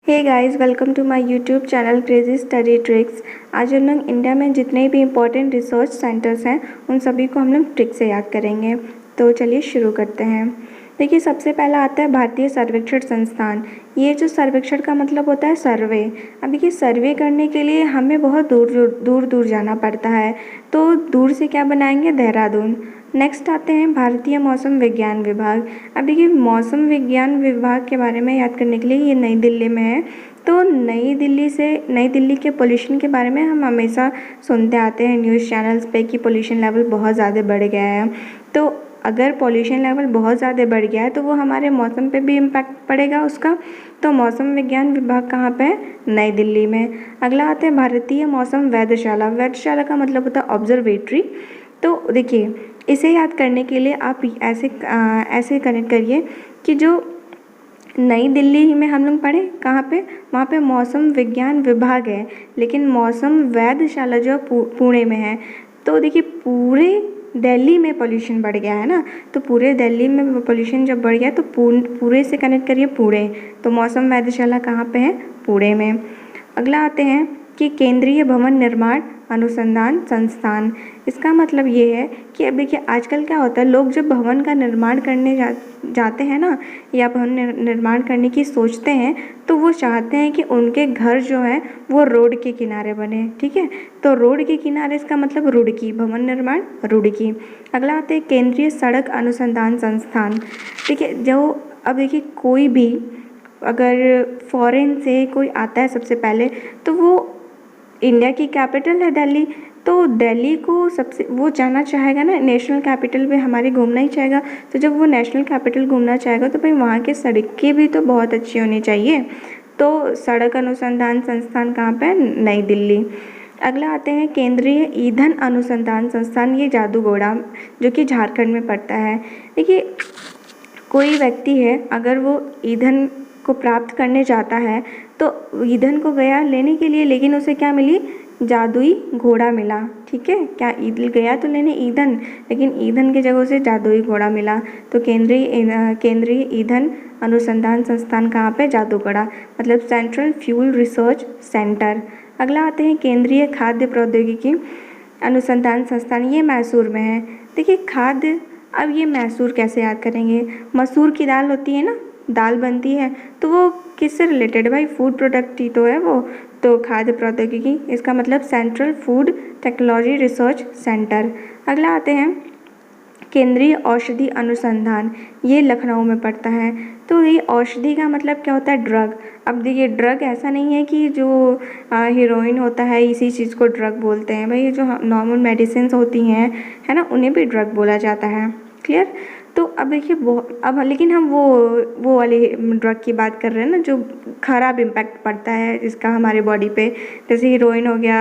Hey guys, welcome to my YouTube channel crazy study tricks. आज हम लोग India में जितने भी इम्पोर्टेंट रिसर्च सेंटर्स हैं उन सभी को हम लोग ट्रिक से याद करेंगे। तो चलिए शुरू करते हैं। देखिए, सबसे पहला आता है भारतीय सर्वेक्षण संस्थान। ये जो सर्वेक्षण का मतलब होता है सर्वे। अब देखिए, सर्वे करने के लिए हमें बहुत दूर दूर जाना पड़ता है, तो दूर से क्या बनाएंगे, देहरादून। नेक्स्ट आते हैं भारतीय मौसम विज्ञान विभाग। अब देखिए, मौसम विज्ञान विभाग के बारे में याद करने के लिए ये नई दिल्ली में है। तो नई दिल्ली के पोल्यूशन के बारे में हम हमेशा सुनते आते हैं न्यूज़ चैनल्स पे कि पोल्यूशन लेवल बहुत ज़्यादा बढ़ गया है। तो अगर पोल्यूशन लेवल बहुत ज़्यादा बढ़ गया है तो वो हमारे मौसम पे भी इम्पैक्ट पड़ेगा उसका। तो मौसम विज्ञान विभाग कहाँ पे है, नई दिल्ली में। अगला आता है भारतीय मौसम वेधशाला। वेधशाला का मतलब होता है ऑब्जर्वेटरी। तो देखिए, इसे याद करने के लिए आप ऐसे कनेक्ट करिए कि जो नई दिल्ली में हम लोग पढ़े कहाँ पे, वहाँ पे मौसम विज्ञान विभाग है, लेकिन मौसम वेधशाला जो पुणे में है। तो देखिए, पूरे दिल्ली में पोल्यूशन बढ़ गया है ना, तो पूरे दिल्ली में पोल्यूशन जब बढ़ गया तो पूरे से कनेक्ट करिए पुणे। तो मौसम वेधशाला कहाँ पे है, पुणे में। अगला आते हैं कि केंद्रीय भवन निर्माण अनुसंधान संस्थान। इसका मतलब ये है कि अब देखिए, आजकल क्या होता है, लोग जब भवन का निर्माण करने जाते हैं ना, या भवन निर्माण करने की सोचते हैं, तो वो चाहते हैं कि उनके घर जो है वो रोड के किनारे बने। ठीक है, तो रोड के किनारे इसका मतलब रुड़की, भवन निर्माण रुड़की। अगला आते हैं केंद्रीय सड़क अनुसंधान संस्थान। देखिए, अब देखिए, कोई भी अगर फॉरेन से कोई आता है सबसे पहले, तो वो इंडिया की कैपिटल है दिल्ली, तो दिल्ली को वो जाना चाहेगा ना, नेशनल कैपिटल पे हमारे घूमना ही चाहेगा। तो जब वो नेशनल कैपिटल घूमना चाहेगा तो भाई वहाँ की सड़कें भी तो बहुत अच्छी होनी चाहिए। तो सड़क अनुसंधान संस्थान कहाँ पे है, नई दिल्ली। अगला आते हैं केंद्रीय ईंधन अनुसंधान संस्थान, ये जादूगोड़ा, जो कि झारखंड में पड़ता है। देखिए, कोई व्यक्ति है, अगर वो ईंधन को प्राप्त करने जाता है तो ईंधन को गया लेने के लिए, लेकिन उसे क्या मिली, जादुई घोड़ा मिला। ठीक है, क्या गया तो लेने ईंधन, लेकिन ईंधन की जगह उसे जादुई घोड़ा मिला। तो केंद्रीय ईंधन अनुसंधान संस्थान कहाँ पे, जादूगढ़ा, मतलब सेंट्रल फ्यूल रिसर्च सेंटर। अगला आते हैं केंद्रीय खाद्य प्रौद्योगिकी अनुसंधान संस्थान, ये मैसूर में है। देखिए, खाद्य, अब ये मैसूर कैसे याद करेंगे, मसूर की दाल होती है ना, दाल बनती है, तो वो किससे रिलेटेड है भाई, फूड प्रोडक्ट ही तो है वो। तो खाद्य प्रौद्योगिकी, इसका मतलब central food technology research centre. अगला आते हैं केंद्रीय औषधि अनुसंधान, ये लखनऊ में पड़ता है। तो ये औषधि का मतलब क्या होता है, ड्रग। अब देखिए, ड्रग ऐसा नहीं है कि जो हीरोइन होता है इसी चीज़ को ड्रग बोलते हैं भाई, जो नॉर्मल मेडिसिन होती हैं, है ना, उन्हें भी ड्रग बोला जाता है। क्लियर। तो अब देखिए, अब लेकिन हम वो वाली ड्रग की बात कर रहे हैं ना, जो खराब इम्पैक्ट पड़ता है जिसका हमारे बॉडी पे, जैसे हीरोइन हो गया,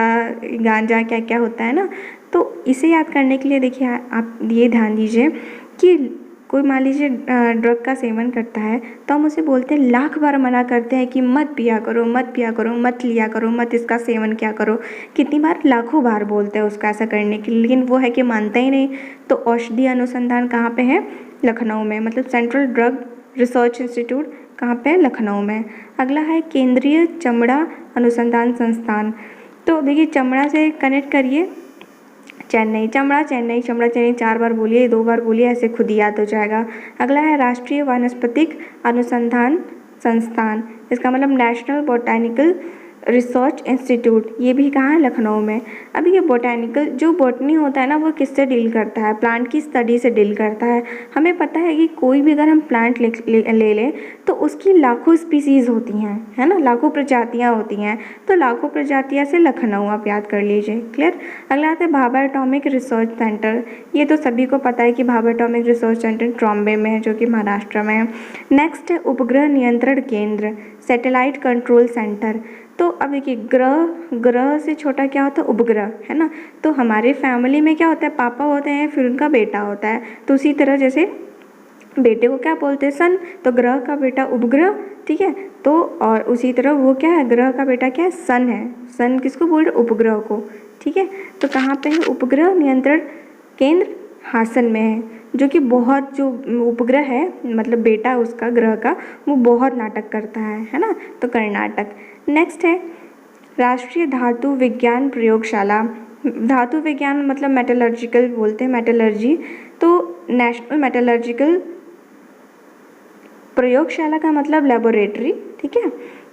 गांजा, क्या क्या होता है ना। तो इसे याद करने के लिए देखिए, आप ये ध्यान दीजिए कि कोई मान लीजिए ड्रग का सेवन करता है, तो हम उसे बोलते हैं, लाख बार मना करते हैं कि मत पिया करो, मत पिया करो, मत लिया करो, मत इसका सेवन किया करो। कितनी बार, लाखों बार बोलते हैं उसका ऐसा करने के लिए, लेकिन वो है कि मानता ही नहीं। तो औषधि अनुसंधान कहाँ पे है, लखनऊ में, मतलब सेंट्रल ड्रग रिसर्च इंस्टीट्यूट कहाँ पे है, लखनऊ में। अगला है केंद्रीय चमड़ा अनुसंधान संस्थान। तो देखिए, चमड़ा से कनेक्ट करिए चेन्नई, चमड़ा चेन्नई, चमड़ा चेन्नई, 4 बार बोलिए, 2 बार बोलिए, ऐसे खुद ही याद हो जाएगा। अगला है राष्ट्रीय वानस्पतिक अनुसंधान संस्थान, इसका मतलब नेशनल बोटैनिकल रिसर्च इंस्टीट्यूट, ये भी कहाँ है, लखनऊ में। अभी ये बोटैनिकल, जो बॉटनी होता है ना, वो किससे डील करता है, प्लांट की स्टडी से डील करता है। हमें पता है कि कोई भी अगर हम प्लांट ले लें तो उसकी लाखों स्पीसीज़ होती हैं, है ना, लाखों प्रजातियाँ होती हैं। तो लाखों प्रजातियाँ से लखनऊ आप याद कर लीजिए। क्लियर। अगला आता है भाभा एटॉमिक रिसर्च सेंटर। ये तो सभी को पता है कि Bhabha atomic research centre Trombay में है, जो कि महाराष्ट्र में है। नेक्स्ट है उपग्रह नियंत्रण केंद्र, सैटेलाइट कंट्रोल सेंटर। तो अब देखिए, ग्रह से छोटा क्या होता है, उपग्रह, है ना। तो हमारे फैमिली में क्या होता है, पापा होते हैं, फिर उनका बेटा होता है। तो उसी तरह जैसे बेटे को क्या बोलते हैं, सन, तो ग्रह का बेटा उपग्रह। ठीक है, तो और उसी तरह वो क्या है, ग्रह का बेटा क्या है, सन है। सन किसको बोल रहे, उपग्रह को। ठीक है, तो कहाँ पे है उपग्रह नियंत्रण केंद्र, हासन में है। जो कि बहुत, जो उपग्रह है मतलब बेटा उसका ग्रह का, वो बहुत नाटक करता है ना, तो कर्नाटक। नेक्स्ट है राष्ट्रीय धातु विज्ञान प्रयोगशाला। धातु विज्ञान मतलब मेटलर्जिकल बोलते हैं, मेटलर्जी, तो नेशनल मेटलर्जिकल प्रयोगशाला का मतलब लेबोरेटरी, ठीक है।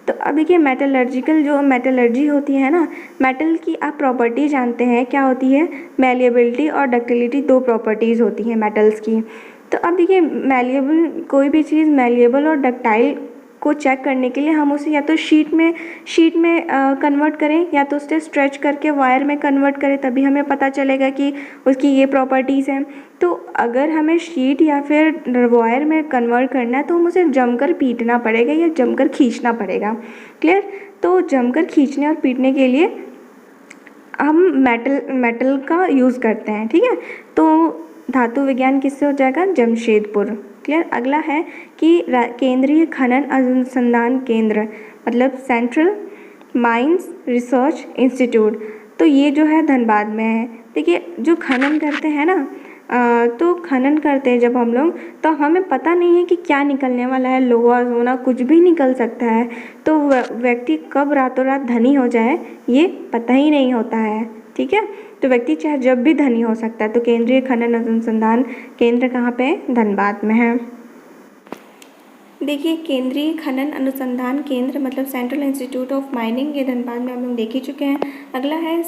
तो अब देखिए मेटलर्जिकल, जो मेटलर्जी होती है ना, मेटल की आप प्रॉपर्टी जानते हैं क्या होती है, मैलिएबिलिटी और डक्टिलिटी, दो प्रॉपर्टीज़ होती हैं मेटल्स की। तो अब देखिए मैलिएबल, कोई भी चीज़ मैलिएबल और डक्टाइल को चेक करने के लिए हम उसे या तो शीट में कन्वर्ट करें, या तो उसे स्ट्रेच करके वायर में कन्वर्ट करें, तभी हमें पता चलेगा कि उसकी ये प्रॉपर्टीज़ हैं। तो अगर हमें शीट या फिर वायर में कन्वर्ट करना है तो हम उसे जमकर पीटना पड़ेगा या जमकर खींचना पड़ेगा। क्लियर? तो जमकर खींचने और पीटने के लिए हम मेटल का यूज़ करते हैं, ठीक है। तो धातु विज्ञान किससे हो जाएगा, जमशेदपुर। क्लियर? अगला है कि केंद्रीय खनन अनुसंधान केंद्र मतलब सेंट्रल माइंस रिसर्च इंस्टीट्यूट, तो ये जो है धनबाद में है। देखिए जो खनन करते हैं ना, तो खनन करते हैं जब हम लोग, तो हमें पता नहीं है कि क्या निकलने वाला है, लोहा सोना कुछ भी निकल सकता है। तो व्यक्ति कब रातों रात धनी हो जाए ये पता ही नहीं होता है, ठीक है। तो व्यक्ति चाहे जब भी धनी हो सकता है। तो केंद्रीय खनन अनुसंधान केंद्र कहाँ पे है, धनबाद में है। देखिए केंद्रीय खनन अनुसंधान केंद्र मतलब सेंट्रल इंस्टीट्यूट ऑफ माइनिंग, ये धनबाद में हम लोग देख ही चुके हैं। अगला है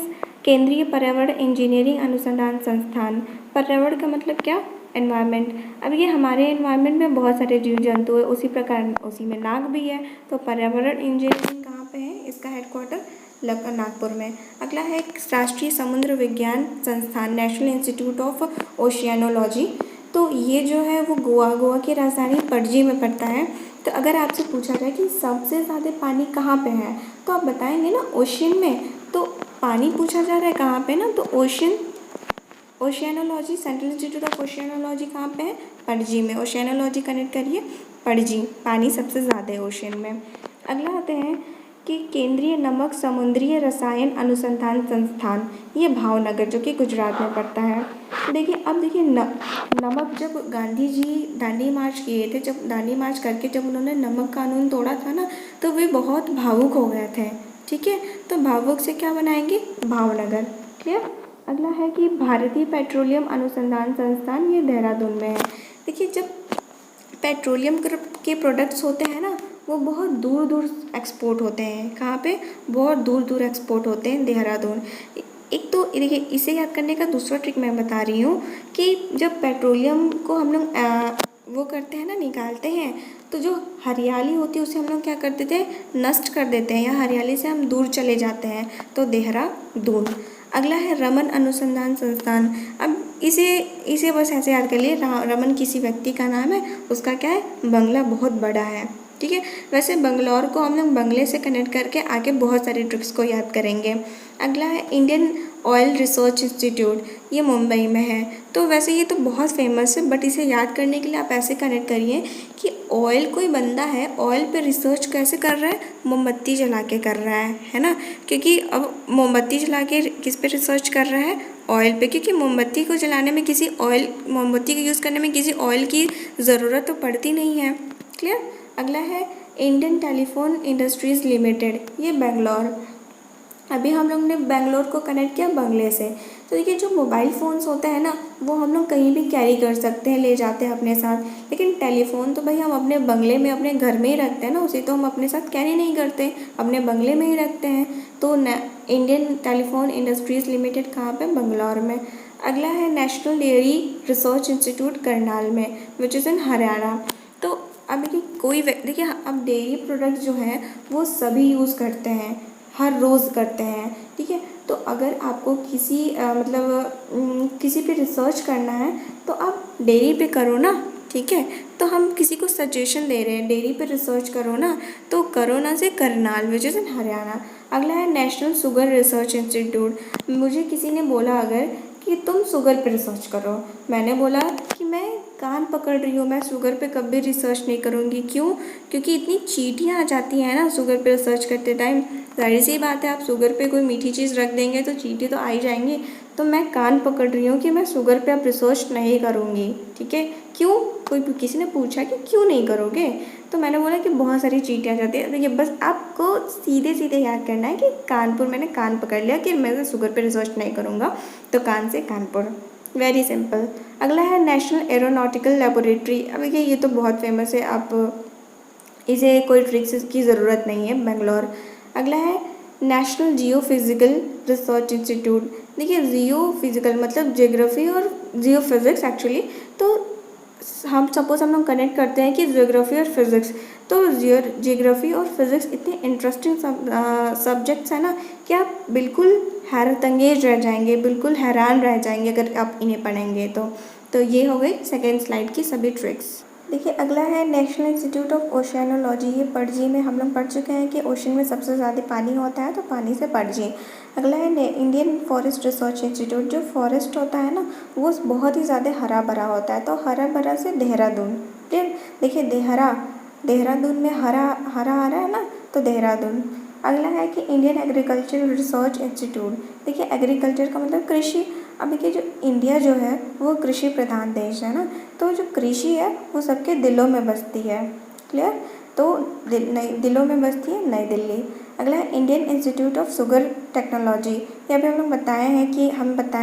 केंद्रीय पर्यावरण इंजीनियरिंग अनुसंधान संस्थान। पर्यावरण का मतलब क्या, एनवायरनमेंट। अब ये हमारे एनवायरनमेंट में बहुत सारे जीव जंतु है, उसी प्रकार उसी में नाग भी है। तो पर्यावरण इंजीनियरिंग कहाँ पे है, इसका हेडक्वार्टर नागपुर में। अगला है राष्ट्रीय समुद्र विज्ञान संस्थान नेशनल इंस्टीट्यूट ऑफ ओशियानोलॉजी, तो ये जो है वो गोवा की राजधानी पणजी में पड़ता है। तो अगर आपसे पूछा जाए कि सबसे ज़्यादा पानी कहाँ पे है, तो आप बताएंगे ना ओशियन में। तो पानी पूछा जा रहा है कहाँ पे ना, तो ओशियानोलॉजी, सेंट्रल इंस्टीट्यूट ऑफ ओशियानोलॉजी कहाँ पे है, पणजी में। ओशियानोलॉजी कनेक्ट करिए, पणजी, पानी सबसे ज़्यादा है ओशियन में। अगला आते हैं कि केंद्रीय नमक समुद्रीय रसायन अनुसंधान संस्थान, ये भावनगर जो कि गुजरात में पड़ता है। देखिए अब देखिए नमक, जब गांधी जी दांडी मार्च किए थे, जब दांडी मार्च करके जब उन्होंने नमक कानून तोड़ा था ना, तो वे बहुत भावुक हो गए थे, ठीक है। तो भावुक से क्या बनाएंगे, भावनगर। क्लियर? अगला है कि भारतीय पेट्रोलियम अनुसंधान संस्थान, ये देहरादून में है। देखिए जब पेट्रोलियम के प्रोडक्ट्स होते हैं ना, वो बहुत दूर दूर एक्सपोर्ट होते हैं। कहाँ पे, बहुत दूर दूर एक्सपोर्ट होते हैं, देहरादून। एक तो देखिए इसे याद करने का दूसरा ट्रिक मैं बता रही हूँ कि जब पेट्रोलियम को हम लोग वो करते हैं ना, निकालते हैं, तो जो हरियाली होती है उसे हम लोग क्या कर देते हैं, नष्ट कर देते हैं, या हरियाली से हम दूर चले जाते हैं, तो देहरादून। अगला है रमन अनुसंधान संस्थान। अब इसे बस ऐसे याद कर लिए, रमन किसी व्यक्ति का नाम है, उसका क्या है, बंगला बहुत बड़ा है, ठीक है। वैसे बंगलौर को हम लोग बंगले से कनेक्ट करके आगे बहुत सारे ट्रिक्स को याद करेंगे। अगला है इंडियन ऑयल रिसर्च इंस्टीट्यूट, ये मुंबई में है। तो वैसे ये तो बहुत फेमस है, बट इसे याद करने के लिए आप ऐसे कनेक्ट करिए कि ऑयल कोई बंदा है, ऑयल पे रिसर्च कैसे कर रहा है, मोमबत्ती जला के कर रहा है ना। क्योंकि अब मोमबत्ती जला के किस पे रिसर्च कर रहा है, ऑयल पे, क्योंकि मोमबत्ती को जलाने में मोमबत्ती को यूज़ करने में किसी ऑयल की ज़रूरत तो पड़ती नहीं है। क्लियर? अगला है इंडियन टेलीफोन इंडस्ट्रीज़ लिमिटेड, ये बेंगलोर। अभी हम लोग ने बेंगलोर को कनेक्ट किया बंगले से। तो देखिए जो मोबाइल फ़ोन्स होते हैं ना, वो हम लोग कहीं भी कैरी कर सकते हैं, ले जाते हैं अपने साथ। लेकिन टेलीफोन तो भाई हम अपने बंगले में, अपने घर में ही रखते हैं ना, उसे तो हम अपने साथ कैरी नहीं करते, अपने बंगले में ही रखते हैं। तो इंडियन टेलीफोन इंडस्ट्रीज़ लिमिटेड कहाँ पे, बंगलौर में। अगला है national dairy research institute Karnal में, विच इज़ इन हरियाणा। तो अब देखिए अब डेयरी प्रोडक्ट जो हैं वो सभी यूज़ करते हैं, हर रोज़ करते हैं, ठीक है। तो अगर आपको किसी पे रिसर्च करना है तो आप डेयरी पे करो ना, ठीक है। तो हम किसी को सजेशन दे रहे हैं, डेयरी पे रिसर्च करो ना, तो करो ना से Karnal, which is in Haryana. अगला है नेशनल शुगर रिसर्च इंस्टीट्यूट। मुझे किसी ने बोला अगर कि तुम शुगर पे रिसर्च करो, मैंने बोला कि मैं कान पकड़ रही हूँ, मैं शुगर पे कभी रिसर्च नहीं करूँगी। क्यों? क्योंकि इतनी चींटियाँ आ जाती हैं ना शुगर पे रिसर्च करते टाइम। जाहिर सी बात है, आप शुगर पे कोई मीठी चीज़ रख देंगे तो चींटी तो आ ही जाएंगी। तो मैं कान पकड़ रही हूँ कि मैं शुगर पे अब रिसर्च नहीं करूँगी, ठीक है। क्यों? किसी ने पूछा कि क्यों नहीं करोगे, तो मैंने बोला कि बहुत सारी चीटें आ जाती है। देखिए बस आपको सीधे सीधे याद करना है कि कानपुर, मैंने कान पकड़ लिया कि मैं शुगर पे रिसर्च नहीं करूँगा, तो कान से कानपुर, वेरी सिंपल। अगला है नेशनल एरोनॉटिकल लेबोरेटरी। अब देखिए ये तो बहुत फेमस है, आप इसे कोई ट्रिक्स की ज़रूरत नहीं है, बेंगलोर। अगला है नेशनल जियो फिजिकल रिसर्च इंस्टीट्यूट। देखिए जियो फिजिकल मतलब जियोग्राफी और जियो फिज़िक्स एक्चुअली, तो हम सपोज हम लोग कनेक्ट करते हैं कि जियोग्राफी और फिज़िक्स, तो जियोग्राफी और फिज़िक्स इतने इंटरेस्टिंग सब्जेक्ट्स हैं ना कि आप बिल्कुल हैरत अंगेज रह जाएंगे, बिल्कुल हैरान रह जाएंगे अगर आप इन्हें पढ़ेंगे तो ये हो गई सेकेंड स्लाइड की सभी ट्रिक्स। देखिए अगला है नेशनल इंस्टीट्यूट ऑफ ओशियानोलॉजी। ये पणजी में हम लोग पढ़ चुके हैं कि ओशन में सबसे ज़्यादा पानी होता है, तो पानी से पणजी। अगला है इंडियन फॉरेस्ट रिसर्च इंस्टीट्यूट। जो फॉरेस्ट होता है ना वो बहुत ही ज़्यादा हरा भरा होता है, तो हरा भरा से देहरादून। फिर देखिए देहरादून में हरा हरा आ रहा है ना, तो देहरादून। अगला है कि इंडियन एग्रीकल्चर रिसर्च इंस्टीट्यूट। देखिए एग्रीकल्चर का मतलब कृषि। अब देखिए जो इंडिया जो है वो कृषि प्रधान देश है ना, तो जो कृषि है वो सबके दिलों में बसती है, क्लियर। तो दिलों में बसती है नई दिल्ली। अगला है Indian institute of sugar technology. यहाँ पे हम बताए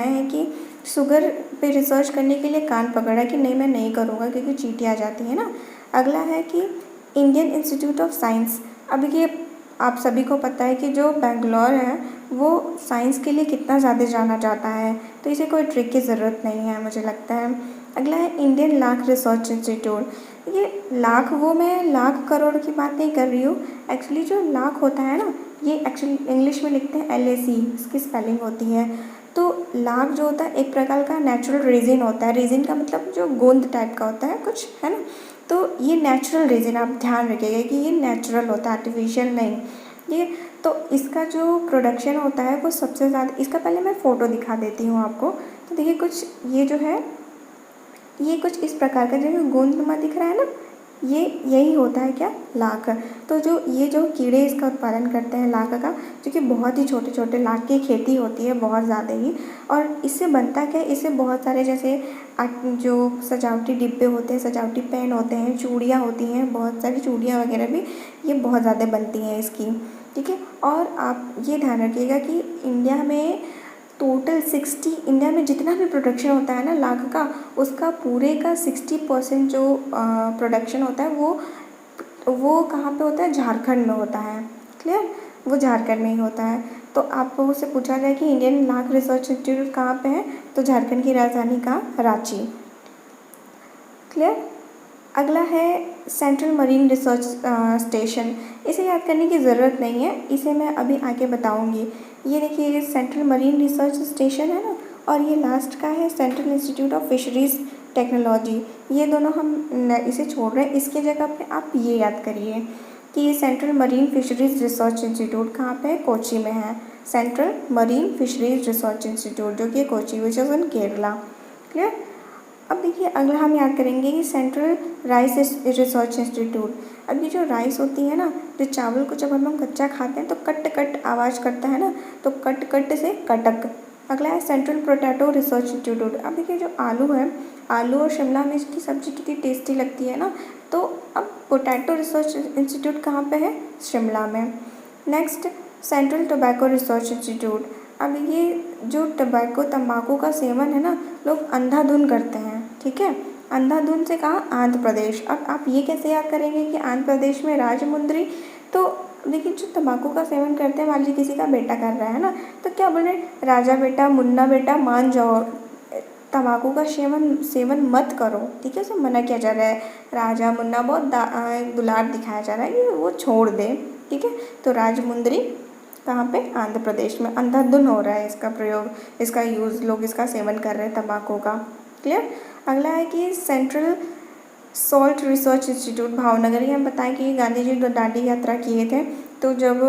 हैं कि शुगर पे रिसर्च करने के लिए कान पकड़ा कि नहीं मैं नहीं करूँगा क्योंकि चींटी आ जाती है ना। अगला है कि इंडियन इंस्टीट्यूट ऑफ साइंस। अब ये आप सभी को पता है कि जो बेंगलोर है वो साइंस के लिए कितना ज़्यादा जाना जाता है, तो इसे कोई ट्रिक की ज़रूरत नहीं है मुझे लगता है। अगला है इंडियन लाख रिसर्च इंस्टीट्यूट। ये लाख, वो मैं लाख करोड़ की बात नहीं कर रही हूँ, एक्चुअली जो लाख होता है ना ये एक्चुअली इंग्लिश में लिखते हैं LAC, इसकी स्पेलिंग होती है। तो लाख जो होता है एक प्रकार का नेचुरल रेजिन होता है। रेजिन का मतलब जो गोंद टाइप का होता है कुछ, है ना। तो ये नेचुरल रेजिन, आप ध्यान रखिएगा कि ये नेचुरल होता है, आर्टिफिशियल नहीं। ये तो इसका जो प्रोडक्शन होता है वो सबसे ज़्यादा, इसका पहले मैं फ़ोटो दिखा देती हूँ आपको। तो देखिए कुछ ये जो है ये कुछ इस प्रकार का जो गोंदनुमा दिख रहा है ना, ये यही होता है क्या, लाख। तो ये जो कीड़े इसका उत्पादन करते हैं लाख का, जो कि बहुत ही छोटे छोटे लाख की खेती होती है बहुत ज़्यादा ही। और इससे बनता क्या है, इससे बहुत सारे जैसे जो सजावटी डिब्बे होते हैं, सजावटी पेन होते हैं, चूड़ियाँ होती हैं, बहुत सारी चूड़ियाँ वगैरह भी ये बहुत ज़्यादा बनती हैं इसकी, ठीक है। और आप ये ध्यान रखिएगा कि इंडिया में टोटल 60, इंडिया में जितना भी प्रोडक्शन होता है ना लाख का, उसका पूरे का 60% जो प्रोडक्शन होता है वो कहाँ पे होता है, झारखंड में होता है, क्लियर। वो झारखंड में ही होता है। तो आपको उससे पूछा जाए कि इंडियन लाख रिसर्च इंस्टीट्यूट कहाँ पे है, तो झारखंड की राजधानी कहाँ, रांची, क्लियर। अगला है सेंट्रल मरीन रिसर्च स्टेशन। इसे याद करने की ज़रूरत नहीं है, इसे मैं अभी आगे बताऊंगी। ये देखिए ये सेंट्रल मरीन रिसर्च स्टेशन है ना, और ये लास्ट का है central institute of fisheries technology. ये दोनों हम इसे छोड़ रहे हैं, इसके जगह पे आप ये याद करिए कि ये central marine fisheries research institute कहाँ पे है, कोची में है। Central marine fisheries research institute जो कि Kochi, which is in Kerala, clear. अब देखिए अगला हम याद करेंगे कि सेंट्रल राइस रिसर्च इंस्टीट्यूट। अब ये जो राइस होती है ना, जो चावल को जब हम लोग कच्चा खाते हैं तो कट कट आवाज़ करता है ना, तो कट कट से कटक। अगला है सेंट्रल पोटैटो रिसर्च इंस्टीट्यूट। अब देखिए जो आलू है, आलू और शिमला मिर्च की सब्ज़ी कितनी टेस्टी लगती है ना, तो अब पोटैटो रिसर्च इंस्टीट्यूट कहाँ पे है, शिमला में। Next central tobacco research institute. अब ये जो टोबैको तंबाकू का सेवन है ना, लोग अंधाधुन करते हैं, ठीक है। अंधाधुन से कहाँ, आंध्र प्रदेश। अब आप ये कैसे याद करेंगे कि आंध्र प्रदेश में राजमुंद्री। तो देखिए जो तंबाकू का सेवन करते हैं, मान लीजिए किसी का बेटा कर रहा है ना, तो क्या बोल रहे, राजा बेटा मुन्ना बेटा मान जाओ, तंबाकू का सेवन मत करो, ठीक है। उसे मना किया जा रहा है, राजा मुन्ना बहुत दुलार दिखाया जा रहा है कि वो छोड़ दे, ठीक है। तो राजमुंद्री कहाँ पे, आंध्र प्रदेश में। अंधाधुन हो रहा है इसका प्रयोग, इसका यूज़, लोग इसका सेवन कर रहे हैं तंबाकू का, क्लियर। अगला है कि central salt research institute Bhavnagar. ये हम बताएं कि गांधी जी दांडी यात्रा किए थे, तो जब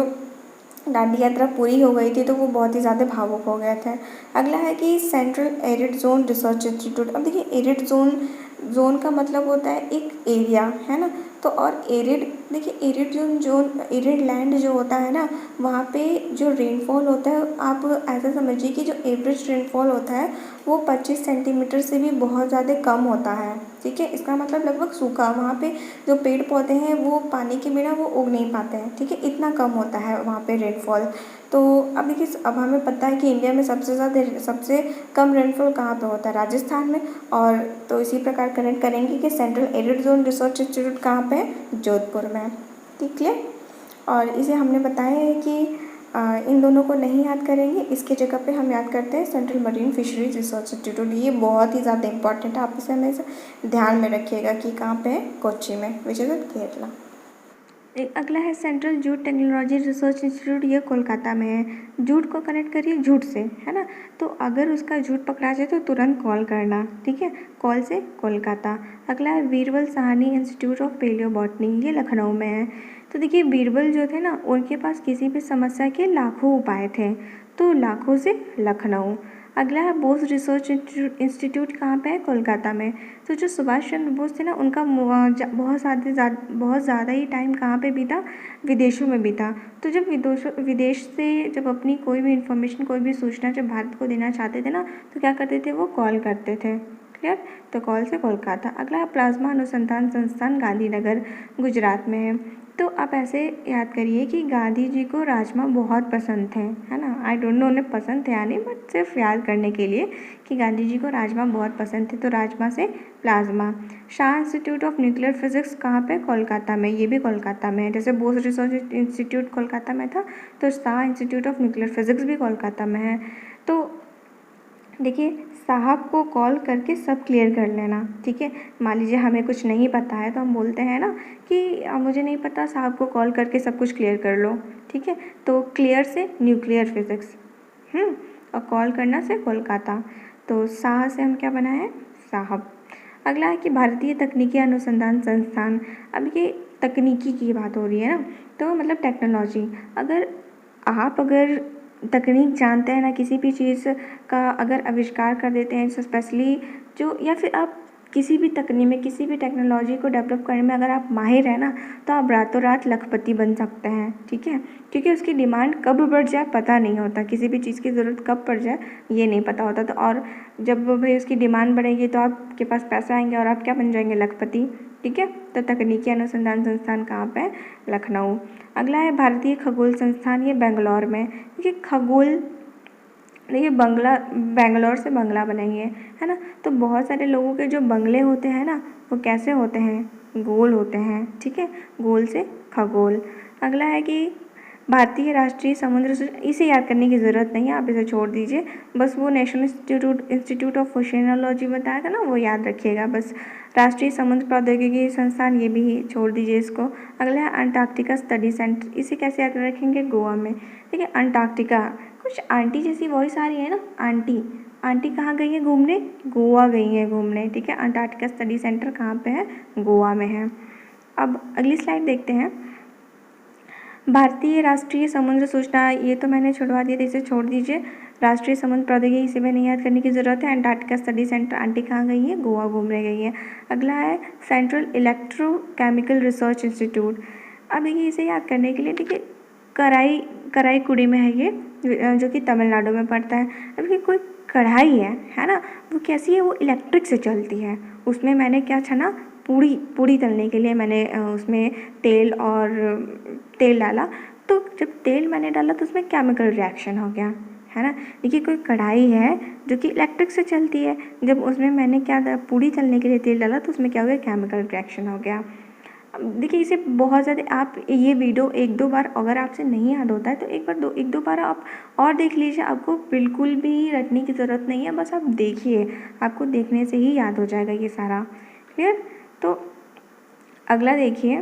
दांडी यात्रा पूरी हो गई थी तो वो बहुत ही ज़्यादा भावुक हो गए थे। अगला है कि central arid zone research institute. अब देखिए एरिड जोन का मतलब होता है एक एरिया, है ना। तो और एरिड, देखिए एरिड जोन एरिड लैंड जो होता है ना, वहाँ पे जो रेनफॉल होता है, आप ऐसा समझिए कि जो एवरेज रेनफॉल होता है वो 25 सेंटीमीटर से भी बहुत ज़्यादा कम होता है। ठीक है, इसका मतलब लगभग सूखा, वहाँ पे जो पेड़ पौधे हैं वो पानी के बिना वो उग नहीं पाते हैं। ठीक है, इतना कम होता है वहाँ पे रेनफॉल। तो अब देखिए, अब हमें पता है कि इंडिया में सबसे कम रेनफॉल कहाँ पे होता है, राजस्थान में। और तो इसी प्रकार कनेक्ट करेंगे कि central arid zone research institute कहाँ पे है, जोधपुर में। ठीक है, और इसे हमने बताया है कि इन दोनों को नहीं याद करेंगे, इसके जगह पे हम याद करते हैं central marine fisheries research institute. ये बहुत ही ज़्यादा इंपॉर्टेंट है, आप इसे हमेशा ध्यान में रखिएगा कि कहाँ पे है, कोच्चि में, विच इज़ केरला। एक अगला है central jute technology research institute, ये कोलकाता में है। जूट को कनेक्ट करिए जूट से, है ना, तो अगर उसका जूट पकड़ा जाए तो तुरंत कॉल करना। ठीक है, कॉल से कोलकाता। अगला है Birbal Sahni institute of palaeobotany, ये लखनऊ में है। तो देखिए बीरबल जो थे ना, उनके पास किसी भी समस्या के लाखों उपाय थे, तो लाखों से लखनऊ। अगला है बोस रिसर्च इंस्टीट्यूट, कहाँ पे है, कोलकाता में। तो जो सुभाष चंद्र बोस थे ना, उनका बहुत ज़्यादा ही टाइम कहाँ पे बीता, विदेशों में बीता। तो जब विदेश से जब अपनी कोई भी इंफॉर्मेशन, कोई भी सूचना जब भारत को देना चाहते थे ना, तो क्या करते थे, वो कॉल करते थे। क्लियर, तो कॉल से कोलकाता। अगला है प्लाज्मा अनुसंधान संस्थान, गांधीनगर, गुजरात में है। तो आप ऐसे याद करिए कि गांधी जी को राजमा बहुत पसंद थे, है ना, आई डोंट नो उन्हें पसंद थे या नहीं, बट सिर्फ याद करने के लिए कि गांधी जी को राजमा बहुत पसंद थे, तो राजमा से plasma. Shah institute of nuclear physics कहाँ पे, कोलकाता में, ये भी कोलकाता में है। जैसे बोस रिसर्च इंस्टीट्यूट कोलकाता में था, तो Shah institute of nuclear physics भी कोलकाता में है। तो देखिए, साहब को कॉल करके सब क्लियर कर लेना। ठीक है, मान लीजिए हमें कुछ नहीं पता है, तो हम बोलते हैं ना कि मुझे नहीं पता, साहब को कॉल करके सब कुछ क्लियर कर लो। ठीक है, तो क्लियर से न्यूक्लियर फिजिक्स, और कॉल करना से कोलकाता। तो शाह से हम क्या बनाए, साहब। अगला है कि भारतीय तकनीकी अनुसंधान संस्थान। अब ये तकनीकी की बात हो रही है ना, तो मतलब टेक्नोलॉजी। अगर तकनीक जानते हैं ना, किसी भी चीज़ का अगर आविष्कार कर देते हैं, स्पेशली जो, या फिर आप किसी भी तकनीक में, किसी भी टेक्नोलॉजी को डेवलप करने में अगर आप माहिर हैं ना, तो आप रातों रात लखपति बन सकते हैं। ठीक है, क्योंकि उसकी डिमांड कब बढ़ जाए पता नहीं होता, किसी भी चीज़ की ज़रूरत कब पड़ जाए ये नहीं पता होता। तो और जब भाई उसकी डिमांड बढ़ेगी तो आपके पास पैसे आएंगे और आप क्या बन जाएंगे, लखपति। ठीक है, तो तकनीकी अनुसंधान संस्थान कहाँ पे है, लखनऊ। अगला है भारतीय खगोल संस्थान, ये बेंगलोर में। देखिए खगोल, देखिए बेंगलोर से बंगला बनेंगे, है ना, तो बहुत सारे लोगों के जो बंगले होते हैं ना, वो कैसे होते हैं, गोल होते हैं। ठीक है, गोल से खगोल। अगला है कि भारतीय राष्ट्रीय समुद्र, इसे याद करने की ज़रूरत नहीं है, आप इसे छोड़ दीजिए, बस वो नेशनल इंस्टीट्यूट ऑफ ओशियानोलॉजी बताया था ना, वो याद रखिएगा बस। राष्ट्रीय समुद्र प्रौद्योगिकी संस्थान, ये भी छोड़ दीजिए इसको। अगला है अंटार्कटिका स्टडी सेंटर, इसे कैसे याद रखेंगे, गोवा में। ठीक है, अंटार्कटिका, कुछ आंटी जैसी वॉइस आ रही है ना, आंटी, आंटी कहाँ गई है घूमने, गोवा गई है घूमने। ठीक है, अंटार्कटिका स्टडी सेंटर कहाँ पे है, गोवा में है। अब अगली स्लाइड देखते हैं। भारतीय राष्ट्रीय समुद्र सूचना, ये तो मैंने छुड़वा दिया था, इसे छोड़ दीजिए। राष्ट्रीय समुद्र प्रौद्योगिकी, इसे भी नहीं याद करने की ज़रूरत है। अंटार्कटिका स्टडी सेंटर, आंटी कहाँ गई है, गोवा घूमने गई है। अगला है सेंट्रल इलेक्ट्रोकेमिकल रिसर्च इंस्टीट्यूट। अब देखिए इसे याद करने के लिए, देखिए कराईकुड़ी में है ये, जो कि तमिलनाडु में पड़ता है। अब ये कोई कढ़ाई है ना, वो कैसी है, वो इलेक्ट्रिक से चलती है। उसमें मैंने क्या छना, पूड़ी तलने के लिए मैंने उसमें तेल डाला, तो जब तेल मैंने डाला तो उसमें केमिकल रिएक्शन हो गया, है ना। देखिए कोई कढ़ाई है जो कि इलेक्ट्रिक से चलती है, जब उसमें मैंने पूड़ी तलने के लिए तेल डाला तो उसमें क्या हो गया, केमिकल रिएक्शन हो गया। देखिए इसे बहुत ज़्यादा, आप ये वीडियो एक दो बार अगर आपसे नहीं याद होता है तो एक दो बार आप और देख लीजिए, आपको बिल्कुल भी रटने की ज़रूरत नहीं है, बस आप देखिए, आपको देखने से ही याद हो जाएगा ये सारा। क्लियर, तो अगला देखिए,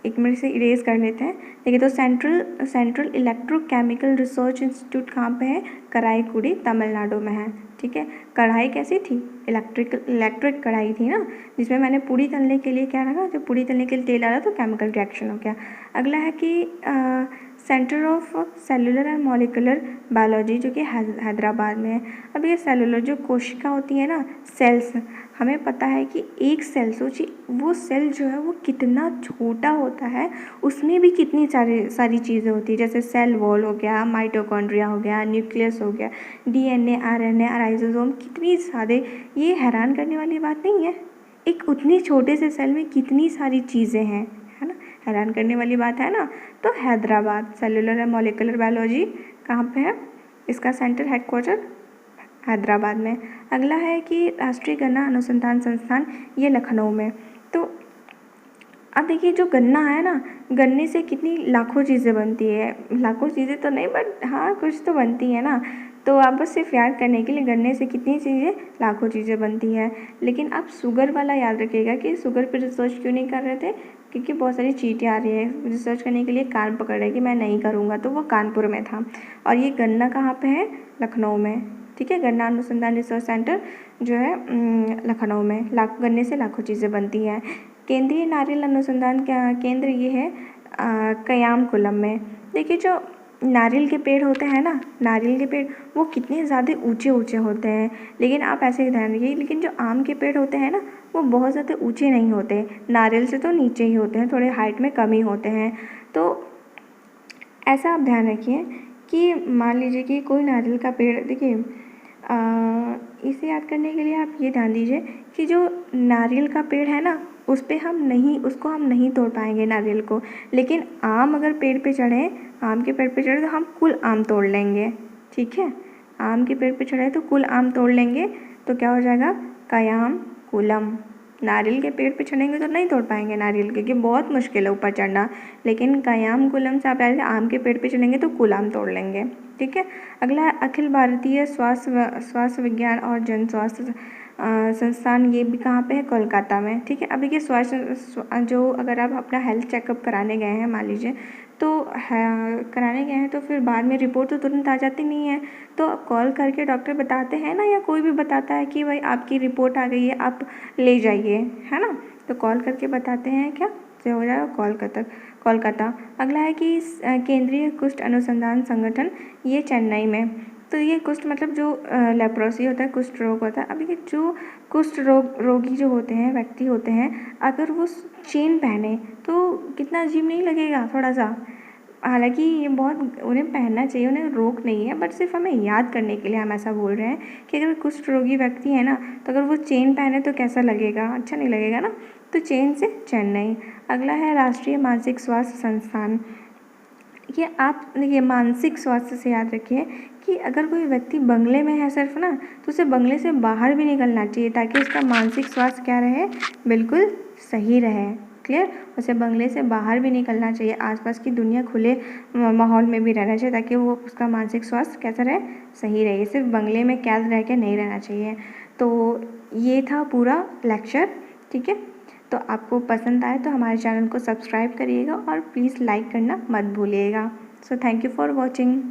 एक मिनट से इरेज कर लेते हैं। देखिए तो सेंट्रल इलेक्ट्रोकेमिकल रिसर्च इंस्टीट्यूट कहाँ पे है, कराईकुड़ी, तमिलनाडु में है। ठीक है, कढ़ाई कैसी थी, इलेक्ट्रिक कढ़ाई थी ना, जिसमें मैंने पूड़ी तलने के लिए क्या रखा, जब पूड़ी तलने के लिए तेल डाला तो केमिकल रिएक्शन हो गया। अगला है कि centre of cellular and molecular biology, जो कि हैदराबाद में है। अब ये सेलुलर जो कोशिका होती है ना, सेल्स, हमें पता है कि एक सेल, सोचिए वो सेल जो है वो कितना छोटा होता है, उसमें भी कितनी सारी चीज़ें होती है, जैसे सेल वॉल हो गया, माइटोकॉन्ड्रिया हो गया, न्यूक्लियस हो गया, डीएनए, आरएनए, राइबोसोम, कितनी सारे, ये हैरान करने वाली बात नहीं है, एक उतनी छोटे से सेल में कितनी सारी चीज़ें हैं, है ना, हैरान करने वाली बात है ना। तो Hyderabad cellular and molecular biology कहाँ पे है, इसका सेंटर हेडक्वार्टर हैदराबाद में। अगला है कि राष्ट्रीय गन्ना अनुसंधान संस्थान, ये लखनऊ में। तो अब देखिए जो गन्ना है ना, गन्ने से कितनी लाखों चीज़ें बनती है, लाखों चीज़ें तो नहीं बट हाँ कुछ तो बनती है ना। तो आप बस सिर्फ याद करने के लिए, गन्ने से कितनी चीज़ें, लाखों चीज़ें बनती है। लेकिन आप शुगर वाला याद रखिएगा कि शुगर पर रिसर्च क्यों नहीं कर रहे थे, क्योंकि बहुत सारी चीटें आ रही है, रिसर्च करने के लिए कान पकड़ रहे कि मैं नहीं करूँगा, तो वो कानपुर में था। और ये गन्ना कहाँ पे है, लखनऊ में, ठीक है। गन्ना अनुसंधान रिसर्च सेंटर जो है लखनऊ में, गन्ने से लाखों चीज़ें बनती हैं। केंद्रीय नारियल अनुसंधान केंद्र ये है कयामकुलम में। देखिए जो नारियल के पेड़ होते हैं ना, नारियल के पेड़ वो कितने ज़्यादा ऊंचे ऊंचे होते हैं, लेकिन आप ऐसे ही ध्यान रखिए, लेकिन जो आम के पेड़ होते हैं ना, वो बहुत ज़्यादा ऊंचे नहीं होते, नारियल से तो नीचे ही होते हैं, थोड़े हाइट में कम ही होते हैं। तो ऐसा आप ध्यान रखिए कि मान लीजिए कि कोई नारियल का पेड़, देखिए इसे याद करने के लिए आप ये ध्यान दीजिए कि जो नारियल का पेड़ है ना, उसको हम नहीं तोड़ पाएंगे नारियल को, लेकिन आम अगर पेड़ पे चढ़े, आम के पेड़ पे चढ़े तो हम कुल आम तोड़ लेंगे, ठीक है। आम के पेड़ पे चढ़े तो कुल आम तोड़ लेंगे, तो क्या हो जाएगा, कयाम कुलम। नारियल के पेड़ पे चढ़ेंगे तो नहीं तोड़ पाएंगे नारियल, क्योंकि बहुत मुश्किल है ऊपर चढ़ना, लेकिन कयाम कुलम से आप ऐसे आम के पेड़ पे चढ़ेंगे तो कुल आम तोड़ लेंगे, ठीक है। अगला है अखिल भारतीय स्वास्थ्य विज्ञान और जन स्वास्थ्य संस्थान, ये भी कहाँ पे है, कोलकाता में, ठीक है। अब देखिए जो अगर आप अपना हेल्थ चेकअप कराने गए हैं, मान लीजिए तो कराने गए हैं, तो फिर बाद में रिपोर्ट तो तुरंत आ जाती नहीं है, तो कॉल करके डॉक्टर बताते हैं ना, या कोई भी बताता है कि भाई आपकी रिपोर्ट आ गई है, आप ले जाइए, है ना। तो कॉल करके बताते हैं क्या, जो हो जाएगा कोलकाता। अगला है कि केंद्रीय कुष्ठ अनुसंधान संगठन, ये चेन्नई में। तो ये कुष्ठ मतलब जो लेप्रोसी होता है, कुष्ठ रोग होता है। अब देखिए जो कुष्ठ रोगी जो होते हैं, व्यक्ति होते हैं, अगर वो चेन पहने तो कितना अजीब नहीं लगेगा थोड़ा सा, हालांकि ये बहुत उन्हें पहनना चाहिए, उन्हें रोक नहीं है, बट सिर्फ हमें याद करने के लिए हम ऐसा बोल रहे हैं कि अगर कुष्ठ रोगी व्यक्ति है ना, तो अगर वो चेन पहने तो कैसा लगेगा, अच्छा नहीं लगेगा ना। तो चेन से चेन्नई। अगला है राष्ट्रीय मानसिक स्वास्थ्य संस्थान, ये आप देखिए मानसिक स्वास्थ्य से याद रखिए कि अगर कोई व्यक्ति बंगले में है सिर्फ ना, तो उसे बंगले से बाहर भी निकलना चाहिए, ताकि उसका मानसिक स्वास्थ्य क्या रहे, बिल्कुल सही रहे, क्लियर। उसे बंगले से बाहर भी निकलना चाहिए, आसपास की दुनिया खुले माहौल में भी रहना चाहिए, ताकि वो उसका मानसिक स्वास्थ्य कैसा रहे, सही रहे, सिर्फ बंगले में कैद रह के नहीं रहना चाहिए। तो ये था पूरा लेक्चर, ठीक है। तो आपको पसंद आए तो हमारे चैनल को सब्सक्राइब करिएगा और प्लीज़ लाइक करना मत भूलिएगा। So thank you for watching.